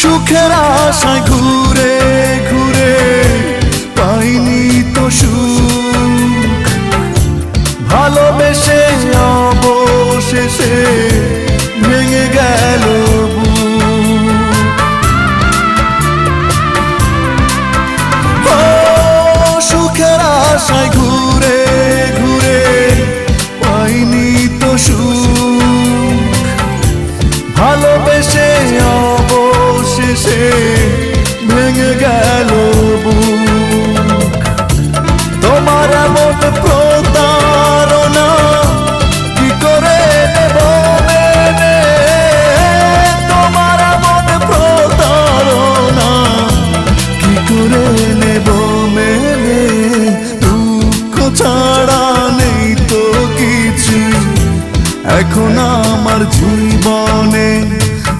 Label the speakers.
Speaker 1: সুখের আশায় ঘুরে ঘুরে পাইনি তো সুখ, ভালোবেসে অবশেষে ভেঙে গেল বুক। ও সুখের আশায় ঘুরে ঘুরে পাইনি তো সুখ, ভালোবেসে অবশেষে ভেঙে গেল বুক। তোমার এমন প্রতারণা কি করে নেব মেনে, তোমার এমন প্রতারণা কি করে নেব মেনে, দুঃখ ছাড়া নেই তো কিছু এখন আমার জীবনে।